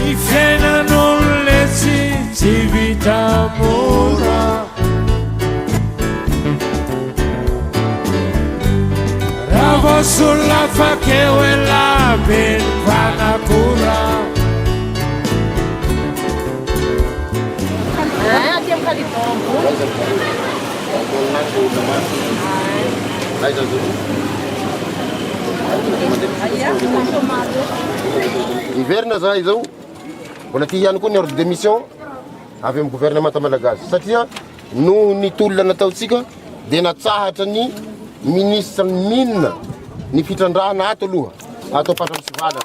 Ny fiainan'olona tsy vita mora. Raha vao solona fakeo elabeny mpanakora. Hiverina zahay zao mbola ty ihany koa ny ordre de mission avy amin'ny gouvernement malagasy satria no ny tolona nataotsika dia natsahatra ny ministre mine ny fitrandrahana ato aloha ato Ampandramosivalana.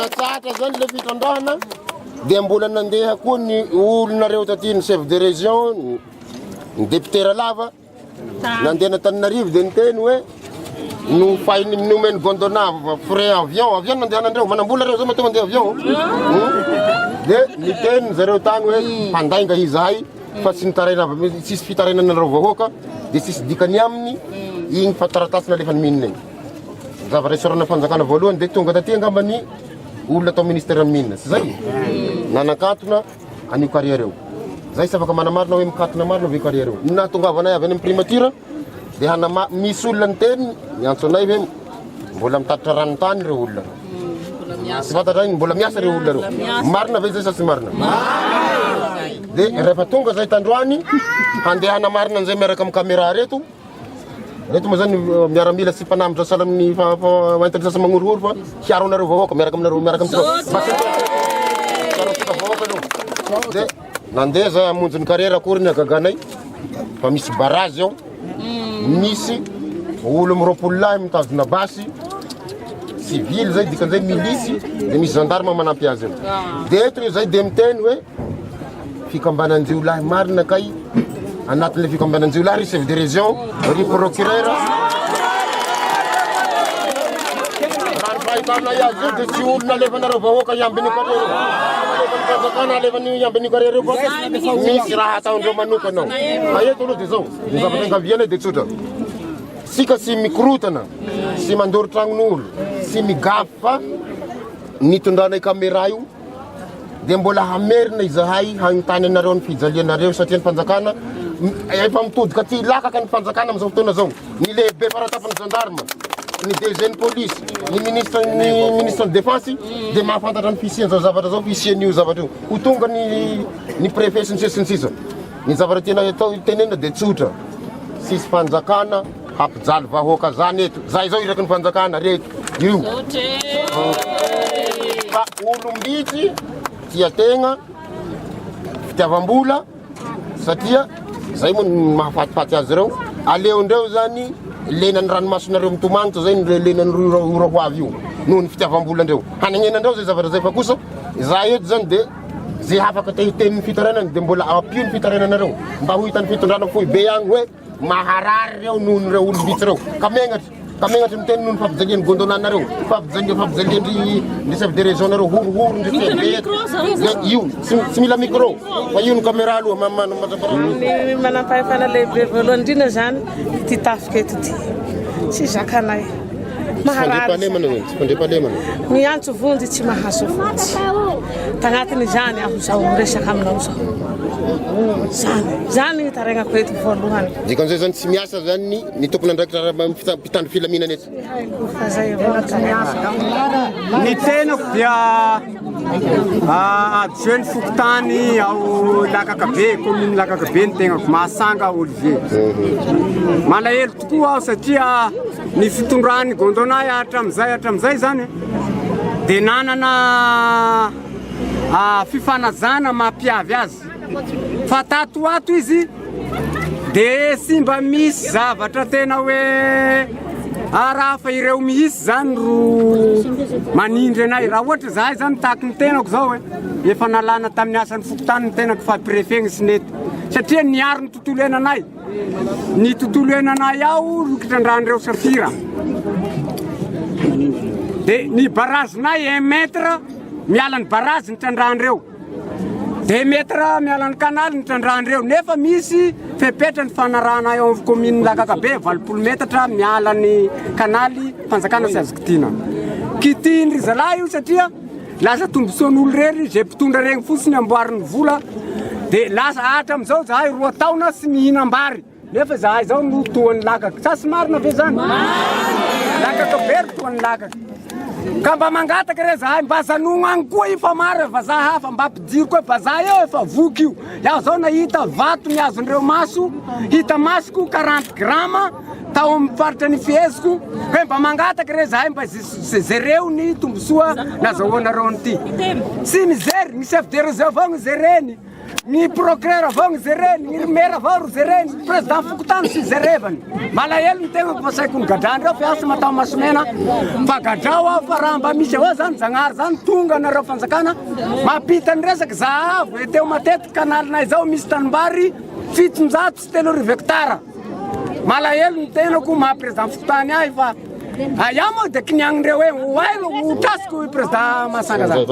Natsahatra zany le fitrandrahana dia mbola nandeha koa ny olonareo taty ny chef de région ny député Ralava nandeha n'Antananarivo dia niteny hoe no fainy nomeny Gondona frais avion nandehanandreo manambola reo zao mahatonga mandeha avion dia niteny zareo tany hoe mpandainga izahay fa tsy nitaraina tsisy fitarainanareo vahoaka dia tsisy dikany aminy igny fataratasy nalefa ny mine igny zava-resorana fanjakana voalohany dia tonga taty angamba ny olona atao ministère mine sy zay nanakatona anio carrière eo zay sy afaka manamarina hoe mikatona marina ve carrière eo nahatongavanay avy any amin'ny primature dia misy olona niteny miantso anay hoe mbola mitatitra ranotany reo olona sy fantatra igny mbola miasa reo olona reo marina ve zay sa sy marina dia rehefa tonga zay tandroany handehana marina an'izay miaraka amin'ny caméra reto moa zany miaramila sy mpanamitra sala amin'ny entany sasa magnorohoro fa hiaro anareo vahoaka miaraka aminareo miaraka amintsika vahoaka aloha dia nandeha zay hamonjy ny carrière akory ny agaganay fa misy barazy ao misy olo miroapolo lahy mitazona basy civil zay dikan'izay milisy dia misy gendarme manampy azy eo dia eto zay dia miteny hoe fikambananjio lahy marina kay anatin'le fikambananjio lahy ry chef de région ry procureur raha ny fahitanay azy io dia tsy olona alefanareo vahoaka iambiny carrière fanjakana alefany iambiny carrière eo fa misy raha ataondreo manokanao aeto aloha dia zao ny zavatra angaviana dia tsotra sika sy mikorotana sy mandory tragnon'olo sy migafy fa nitondranay caméra io dia mbola hamerina izahay hagntany anareo ny fijalianareo satria ny fanjakana efa mitodika ty lakaka ny fanjakana amin'izao fotoana zao ny lehibe faratapany gendarme ny DG ny police ny ministre ny défense dia mahafantatra ny fisian'izao zavatra zao fisian'io zavatra io ho tonga ny préfet sy ny sisa ny sisa ny zavatra tena atao tenena dia tsotra sisy fanjakana hampijaly vahoaka zany eto zay zao iraky ny fanjakana reto io fa olombitsy tia tegna fitiavam-bola satria zay moa mahafatifaty azy reo aleondreo zany lenany ranomasonareo mitomagnitra zay lenany rohoavy io noho ny fitiavam-bolandreo hanagnenandreo zay zavatra zay fa kosa za eto zany dia zay afaka tenin'ny fitarainany dia mbola apio ny fitarainanareo mba ho hitan'ny fitondrana fohy be agny hoe maharary reo noho nyreo olombitsy reo ka megnatry miteny noho ny fampijalian'ny gondonanareo fampijaliandry ny chef de région nareo horohoro ndry febe io tsy mila micro fa io ny caméra aloha manam-pahefana lehibe voalohany indrindra zany ty tafika eto ty tsy zakanay miantso vonjy tsy mahazo vonjy tagnatiny zany aho zao miresaka aminao zao zany taragnako eto voalohany dikan'izay zany tsy miasa zany ny tompony andraikitra mpitandro filaminana eto fa zay ny tenako dia adjoint fokotany ao Lakakabe commune Lakakabe ny tegnako Mahasanga Olivier malahelo tokoa aho satria ny fitondrany Gondona hatramizay zany dia nanana fifanazana mampiavy azy fa tato ato izy dia sy mba misy zavatra tena hoe raha fa ireo mihisy zany ro manindry anay raha ohatra zahay zany tahaky ny tenako zao hoe efa nalana tamin'ny asan'ny fokotany ny tenako fa préfet sy satria niaro ny tontolo iainanay ao nikitrandrahandreo safira dia ny barazinay 1 mètre miala ny barazy nitrandrahandreo 2 mètre miala ny kanaly nitrandrahandreo nefa misy fepetra ny fanarahana eo amin'ny commune Lakakabe 20 metatra miala ny kanaly fanjakana sy azo kitina kitindry zalahy io satria lasa tombosoan'olo rery zay mpitondra regny fotsiny amboarin'ny vola dia lasa ahatra amizao zahay 2 taona sy mihinam-bary nefa zahay zao no toan'ny lakaka sasy marina ve zany lakaka bery toan'ny lakaka ka mba mangataka re zahay mba zanogno agny koa io fa maro vazaha hafa mba ampidiry koa vazaha eo efa voky io iaho zao nahita vato miazon'ireo maso hita masoko 40 grama tao amin'ny faritra ny fieziko hoe mba mangataka re zahay mba zereo ny tombosoa nazahoanareo an'ity sy mizery ny chef de réseau avao ny zereny ny procureur avao ny zereny ny maire avao ro zereny président fokotany sy zerevany malahelo ny tegna kofasaiko ny gadrany reo fiasa matao masomena fa gadrao aho fa raha mba misy avao zany zagnary zany tonga nareo fanjakana mampitany resaky zahavo e teo matetiky kanalinay zao misy tanimbary 700 sy 3 hectara malahelo ny tenako maha-président fokotany ahy fa iaho moa dia kiniagnindreo hoe oailo utrasiko président Masanga zany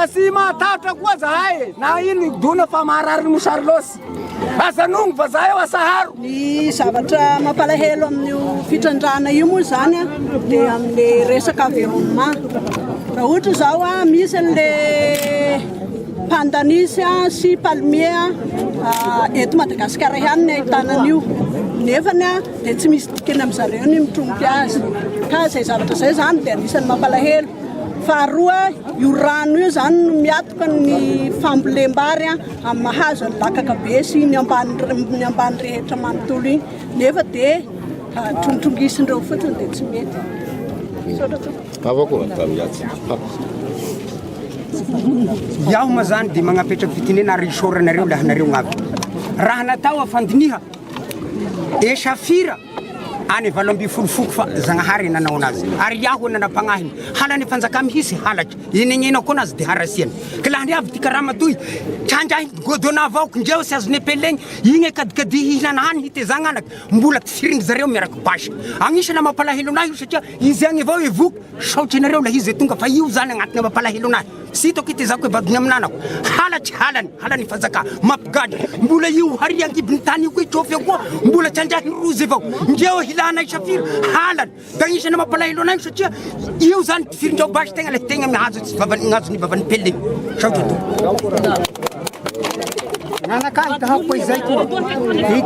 asy mahatatra koa zahay na ino dona fa maharary ny mosary losy azanongo fa zahay eo asaharo ny zavatra mampalahelo amin'io fitrandrana io moa zany dia amin'ny resaka environnement raha ohatra zao misy an'le pandanisy sy palmier eto Madagasikara ihany ny ahitanan'io nefany dia tsy misy dikeny amin'zareo ny mitromboky azy ka zay zavatra zay zany dia anisan'ny mampalahelo faharoa io rano io zany no miatoka ny fambolem-bary amin'ny mahazo ny lakaka be sy ny ambany rehetra manontolo iny nefa dia trongitrongizindreo fotsiny dia tsy mety iaho ma zany dia magnapetraky fitinena ary isoranareo lahanareo gn'avy raha natao afandiniha esafira any valomby folofoko fa zagnahary nanao anazy ary iaho nanapagnahy halany fanjaka mihisy halatra inegnena koa anazy dia harasiany ka laha ny avy ty karama toy trandrahy godona avao kindreo sy azony apelegny igny kadikady hihinanahany hitezagna anaky mbola tifirindry zareo miaraky basy agnisana mampalahelo anahy io satria izy agny avao evoky saotry anareo la izy tonga fa io zany agnatina mampalahelo anahy sitako itezako ebadony aminanako halatry halany fanjaka mampigady mbola io hari angibiny tany io koa itrofy koa mbola trandrahy rozy avao ndreo hilanay safira halany da agnisana mampalahelo anahy satria io zany tifirindreo basy tegna le tegna mihazo gnazony bavan'ny peleny saotry to nanakahy dahako izay koa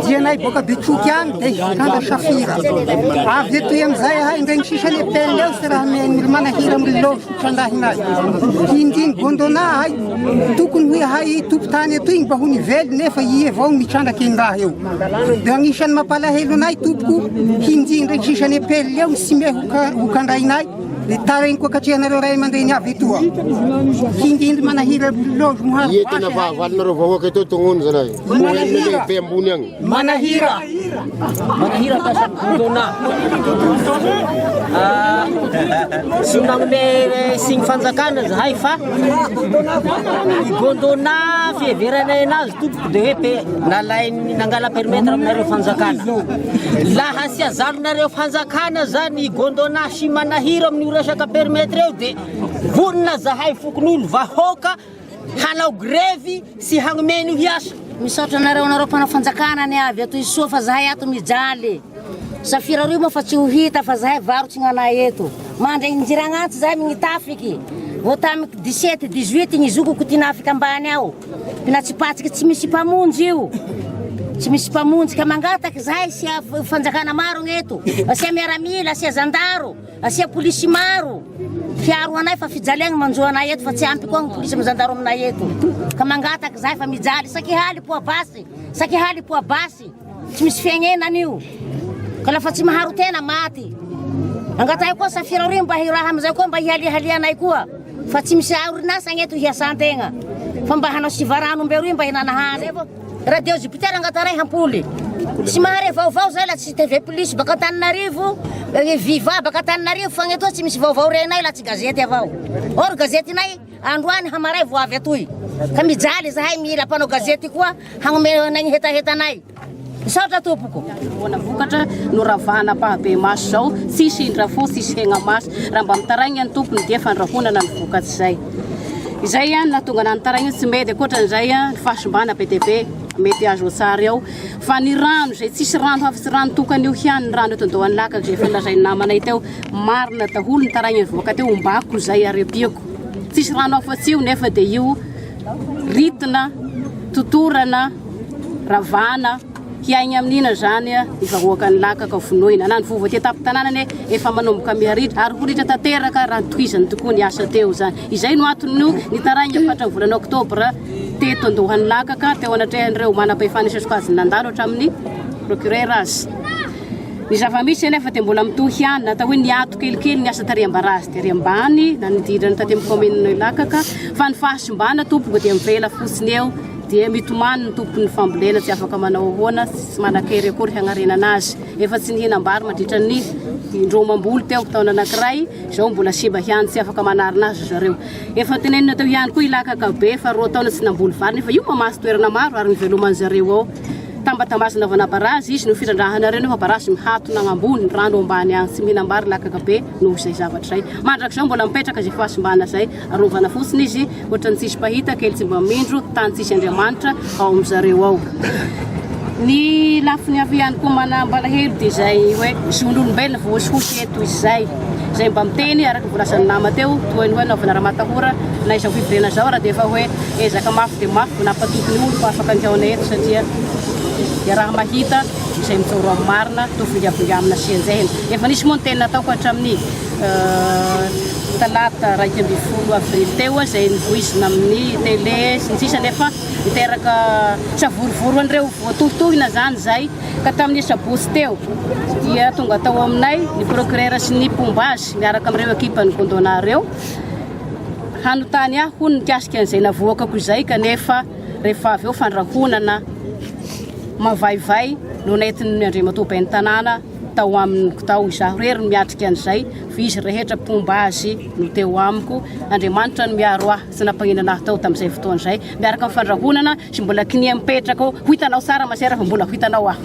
dianay boka betroky agny dia hikanda safira avy etoy amizay ahay ndregny sisany apel eo sy raha manahira am'lo trandrahinay indiny gondona ahay tokony hoe ahay tompotany etoy mba ho nively nefa i avao mitrandraky ny raha eo dia agnisan'ny mampalahelo anay tompoko hindiny ndregny sisany apel eo sy me hokandrainay le taregny koa katrihanareo ray aman-dreny avy etoa hindindry manahira lozo moharo tena valinareo vahoaka eto tognony zanay lehibe ambony agny manahira kasa gondona sy nagnome signy fanjakana zahay fa gondona fieveranay anazy tompoko dia hoe nalainy nangala permettre aminareo fanjakana laha sy azalonareo fanjakana zany gondona sy manahira amin'ny resaka permettre eo dia vonona zahay fokon'olo vahoaka hanao grevy sy hagnomeny hiasa misaotra anareo mpanao fanjakana ny avy ato isoa fa zahay ato mijaly safira roy moa fa tsy ho hita fa zahay varotsy gnanay eto mandray injiragnatsy zahay mignitafiky vao tamiky 17-18 ny zokoko tinafika ambany ao pinatsipatsiky tsy misy mpamonjy io tsy misy mpamonjy ka mangataky zahay asia fanjakana maro gneto asia miaramila asia zandaro asia polisy maro fiaro anay fa fijaliagny manjo anay eto fa tsy ampy koa ny polisy mizandaro aminay eto ka mangataky zahay fa mijaly sakihaly poa basy tsy misy fiagnenan'io ka lafa tsy maharo tena maty angatay koa safira ry mba hiraha amizay koa mba hialianay koa fa tsy misy orinasa agneto hiasan-tegna fa mba hanao sivarano mbe ry mba hinanahany radio Jupiter angataray hampoly sy mahare vaovao zay la tsy TV Plus baka Tananarivo Viva baka Tananarivo fa gneto tsy misy vaovao renay la tsy gazety avao or gazety nay androany hamaray vo avy atoy ka mijaly zahay mila mpanao gazety koa hagnome nagny hetahetanay misaotra tompoko bona vokatra no ravana pahabe maso zao tsisy indrafo tsisy hegna maso raha mba mitaraigny any tompony dia fandrahonana ny vokatsy zay izay natonga nanitaraigny tsy mety akoatran'izay fahasombana PTP mety azo tsara eo fa ny rano zay tsisy rano hafa tsy rano tokany io hiany ny rano eto andohan'ny lakaka zay filazainy namanay teo marina daholo ny taraigny voaka teo ombako zay arepiako tsisy rano afa-tsy io nefa dia io ritina totorana ravana hiaigny amin'ina zany ny vahoaka ny lakaka vonoina na ny vova ty tapin-tanànany efa manomboka miaritra ary holitra tanteraka raha tohizany tokoa ny asa teo zany izay no antony ny taraigny efatra ny volana oktobra teto andohan'ny lakaka teo anatrehan'ireo manam-pahefana isasokazy nandalo hatramin'ny procureur azy ny zava-misy anefa dia mbola mitohy ihany natao hoe niato kelikely ny asa tariam-barazy ty ariam-bany na nididrany taty amin'ny commune lakaka fa ny fahasimbana tompoko dia mivela fotsiny eo dia mitomany ny tompony fambolena tsy afaka manao ahoana tsy manakery akory hagnarenana azy efa tsy nihinam-bary mandritra ny indromam-boly teo taona anankiray zao mbola simba ihany tsy afaka manarina azy zareo efa tenenina teo ihany koa ilakaka be fa roa taona tsy namboly vary nefa io mamasy toerana maro ary niveloman'ny zareo ao tambatambazana vanabarazy izy no firandrahanareo nefa barazy mihatona agnambony rano ambany agny tsy mihinam-bary lakaka be noho izay zavatra zay mandraka zao mbola mipetraka zay fahasimbana zay arovana fotsiny izy ohatrany tsisy pahita kely tsy mba mindro tany tsisy Andriamanitra ao amin'zareo ao ny lafiny avy ihany koa manambalahelo dia zay hoe zon'olombelona voasihosy eto izy zay mba miteny araka volasan'ny nama teo toany hoe naovana raha matahora na izao fivirena zao raha dia efa hoe ezaka mafy dia mafy napatokony olo fa afaka andiaona eto satria dia raha mahita izay mitsoro amin'ny marina tovingamina sianjahina efa nisy moa ny teny nataoko hatramin'ny talata 20 avrily teo zay nivoizina amin'ny télé sy ny sisa nefa niteraka savorivory an'ireo voatohitohina zany zay ka tamin'ny sabosy teo dia tonga tao aminay ny procureur sy ny pombazy miaraka amin'ireo ekipa ny gondonareo hanotany aho hono nikasika an'izay navoakako izay kanefa rehefa avy eo fandrahonana mavaivay no nentin'ny Andriamatoaben'ny tanàna tao amin'ny tao izaho rery miatrika an'izay izy rehetra pombazy no teo amiko Andriamanitra no miaro aho tsy nampagnina ahy tao tamin'izay fotoana izay miaraka amin'ny fandrahonana sy mbola kinia mipetraka ho hitanao tsara masera fa mbola hitanao aho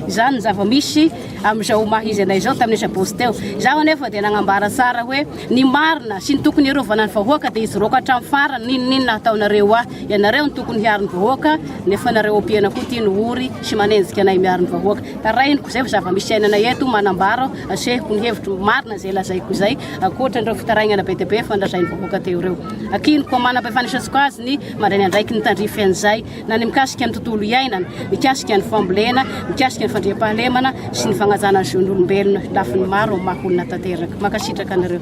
izany ny zava-misy amin'izao maha izy anay zao tamin'ny sabosy teo zaho anefa dia nagnambara tsara hoe ny marina sy ny tokony hiarovana ny vahoaka dia izy roka hatramin'ny farany ninonino nataonareo ahy ianareo ny tokony hiaro ny vahoaka nefa nareo ampiana koa tia ny ory sy manenjika anay miaro ny vahoaka tarainiko zay fa zava-misy ainanay eto manambara asehiko ny hevitro marina zay lazaiko zay akoatra an'ireo fitarainana be dia be fandrazay ny vahoaka teo ireo akinoko manam-pahefana isatsoko azy ny mandrainy andraiky ny tandrify an'izay na ny mikasika ny tontolo iainana mikasika ny fambolena mikasika ny fandriam-pahalemana sy ny fagnajana ny zon'olombelona lafiny maro mahaolona tanteraka makasitraka anareo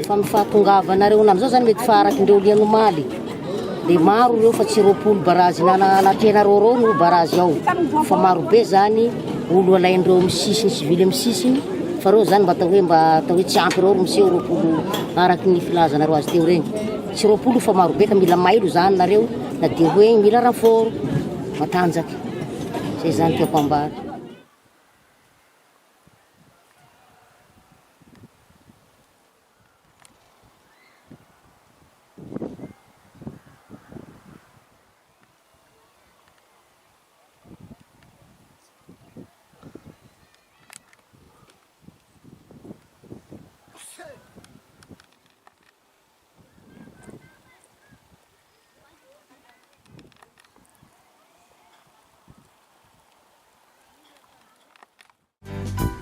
fa mifahatongavanareo nam'izao zany mety faharakindreo liagnomaly dia maro ireo fa tsy roapolo barazy nanatrenareo reo no barazy ao fa maro be zany olo alaindreo misisiny sivily amin'ny sisiny fa reo zany mba atao hoe tsy ampy reo miseho roapolo araky ny filazanareo azy teo regny tsy roapolo fa maro be ka mila mailo zany nareo na dia hoe mila raforo matanjaky zay zany tiako ambary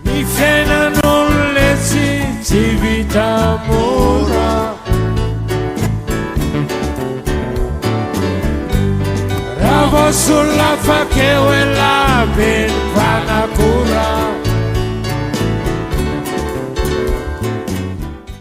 Ny fiainan'olona tsy vita mora raha voasolona fakeo ela be ny mpanakora